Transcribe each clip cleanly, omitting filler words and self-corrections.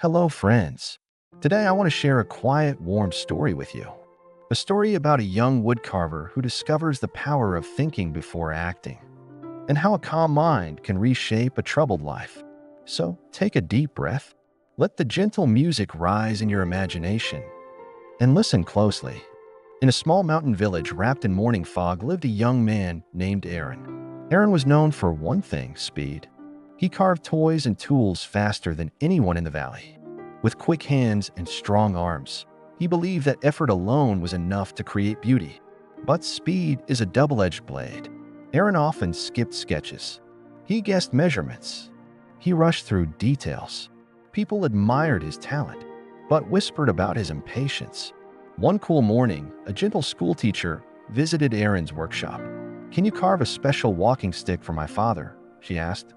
Hello, friends. Today I want to share a quiet, warm story with you. A story about a young woodcarver who discovers the power of thinking before acting, and how a calm mind can reshape a troubled life. So take a deep breath, let the gentle music rise in your imagination, and listen closely. In a small mountain village wrapped in morning fog lived a young man named Eren. Eren was known for one thing: speed. He carved toys and tools faster than anyone in the valley. With quick hands and strong arms, he believed that effort alone was enough to create beauty. But speed is a double-edged blade. Eren often skipped sketches. He guessed measurements. He rushed through details. People admired his talent, but whispered about his impatience. One cool morning, a gentle schoolteacher visited Eren's workshop. "Can you carve a special walking stick for my father?" she asked.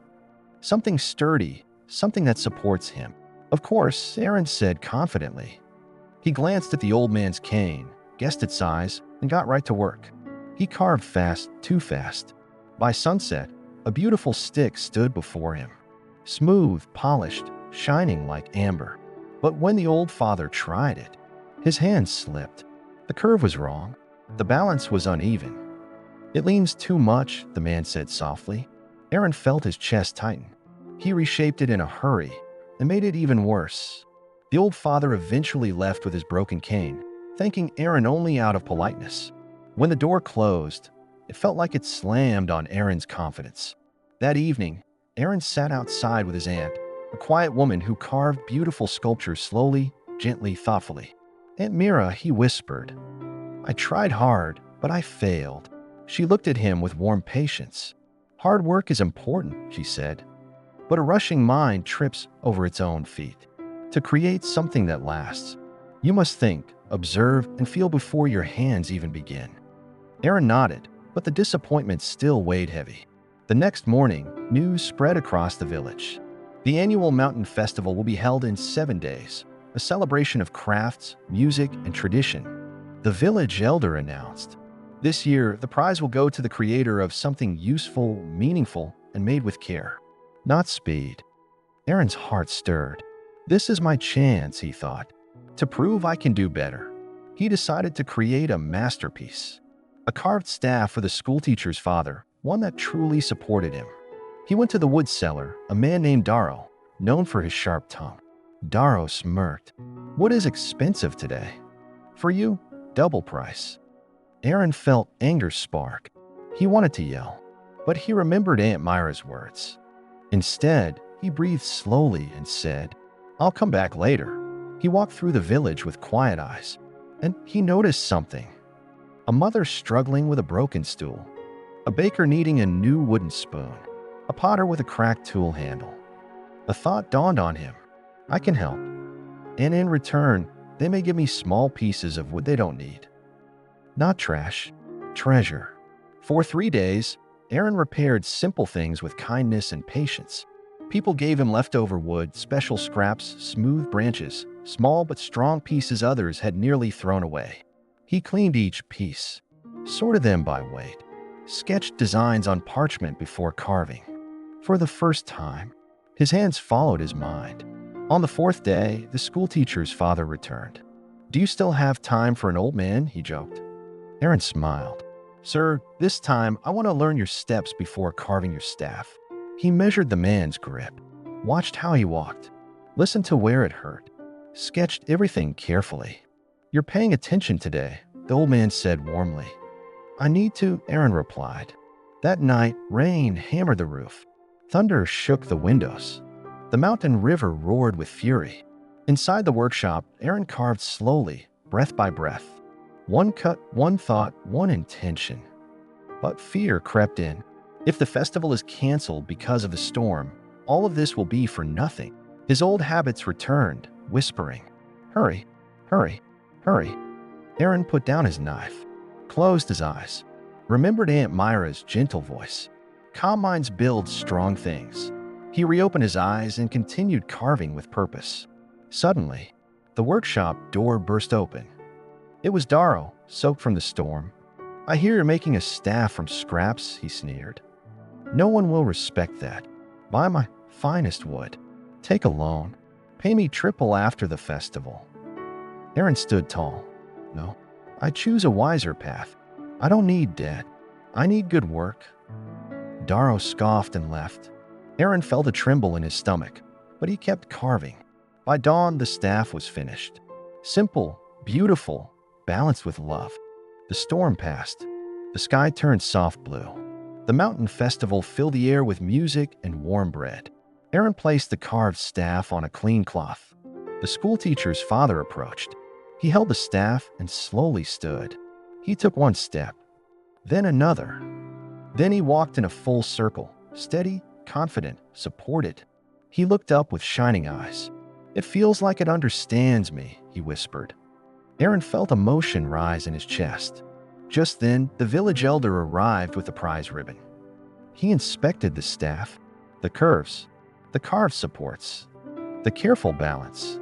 "Something sturdy, something that supports him." "Of course," Eren said confidently. He glanced at the old man's cane, guessed its size, and got right to work. He carved fast, too fast. By sunset, a beautiful stick stood before him. Smooth, polished, shining like amber. But when the old father tried it, his hand slipped. The curve was wrong. The balance was uneven. "It leans too much," the man said softly. Eren felt his chest tighten. He reshaped it in a hurry and made it even worse. The old father eventually left with his broken cane, thanking Eren only out of politeness. When the door closed, it felt like it slammed on Eren's confidence. That evening, Eren sat outside with his aunt, a quiet woman who carved beautiful sculptures slowly, gently, thoughtfully. "Aunt Mira," he whispered, "I tried hard, but I failed." She looked at him with warm patience. "Hard work is important," she said, "but a rushing mind trips over its own feet. To create something that lasts, you must think, observe, and feel before your hands even begin." Eren nodded, but the disappointment still weighed heavy. The next morning, news spread across the village. The annual mountain festival will be held in 7 days, a celebration of crafts, music, and tradition. The village elder announced, "This year, the prize will go to the creator of something useful, meaningful, and made with care, not speed." Eren's heart stirred. "This is my chance," he thought, "to prove I can do better." He decided to create a masterpiece, a carved staff for the schoolteacher's father, one that truly supported him. He went to the wood seller, a man named Darrow, known for his sharp tongue. Darrow smirked. "Wood is expensive today. For you, double price." Eren felt anger spark. He wanted to yell, but he remembered Aunt Myra's words. Instead, he breathed slowly and said, "I'll come back later." He walked through the village with quiet eyes, and he noticed something. A mother struggling with a broken stool, a baker needing a new wooden spoon, a potter with a cracked tool handle. A thought dawned on him. I can help, and in return, they may give me small pieces of wood they don't need. Not trash, treasure. For 3 days, Eren repaired simple things with kindness and patience. People gave him leftover wood, special scraps, smooth branches, small but strong pieces others had nearly thrown away. He cleaned each piece, sorted them by weight, sketched designs on parchment before carving. For the first time, his hands followed his mind. On the 4th day, the schoolteacher's father returned. "Do you still have time for an old man?" he joked. Eren smiled. "Sir, this time I want to learn your steps before carving your staff." He measured the man's grip, watched how he walked, listened to where it hurt, sketched everything carefully. "You're paying attention today," the old man said warmly. "I need to," Eren replied. That night, rain hammered the roof. Thunder shook the windows. The mountain river roared with fury. Inside the workshop, Eren carved slowly, breath by breath. One cut, one thought, one intention. But fear crept in. If the festival is canceled because of the storm, all of this will be for nothing. His old habits returned, whispering, "Hurry, hurry, hurry." Eren put down his knife, closed his eyes, remembered Aunt Myra's gentle voice. Calm minds build strong things. He reopened his eyes and continued carving with purpose. Suddenly, the workshop door burst open. It was Darrow, soaked from the storm. "I hear you're making a staff from scraps," he sneered. "No one will respect that. Buy my finest wood. Take a loan. Pay me triple after the festival. Eren stood tall. No, I choose a wiser path. I don't need debt. I need good work. Darrow scoffed and left. Eren felt a tremble in his stomach, but he kept carving. By dawn, the staff was finished. Simple, beautiful, balanced with love. The storm passed. The sky turned soft blue. The mountain festival filled the air with music and warm bread. Eren placed the carved staff on a clean cloth. The schoolteacher's father approached. He held the staff and slowly stood. He took one step, then another. Then he walked in a full circle, steady, confident, supported. He looked up with shining eyes. It feels like it understands me, he whispered. Eren felt emotion rise in his chest. Just then, the village elder arrived with the prize ribbon. He inspected the staff, the curves, the carved supports, the careful balance.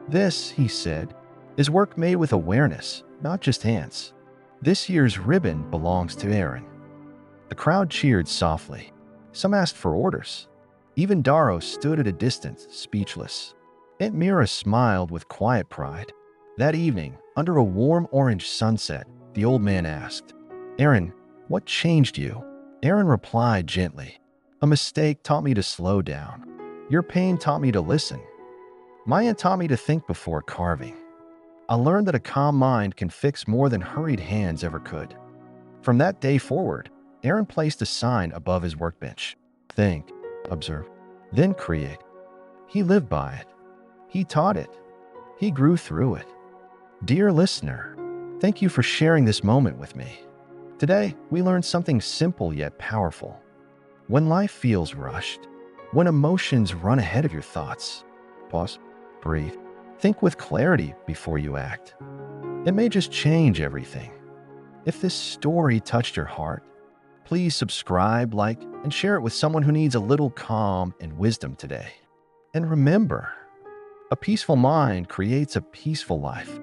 This, he said, is work made with awareness, not just hands. This year's ribbon belongs to Eren. The crowd cheered softly. Some asked for orders. Even Darrow stood at a distance, speechless. Aunt Mira smiled with quiet pride. That evening, under a warm orange sunset, the old man asked, "Eren, what changed you?" Eren replied gently, "A mistake taught me to slow down. Your pain taught me to listen. My aunt taught me to think before carving. I learned that a calm mind can fix more than hurried hands ever could." From that day forward, Eren placed a sign above his workbench. Think, observe, then create. He lived by it. He taught it. He grew through it. Dear listener, thank you for sharing this moment with me. Today, we learned something simple yet powerful. When life feels rushed, when emotions run ahead of your thoughts, pause, breathe, think with clarity before you act. It may just change everything. If this story touched your heart, please subscribe, like, and share it with someone who needs a little calm and wisdom today. And remember, a peaceful mind creates a peaceful life.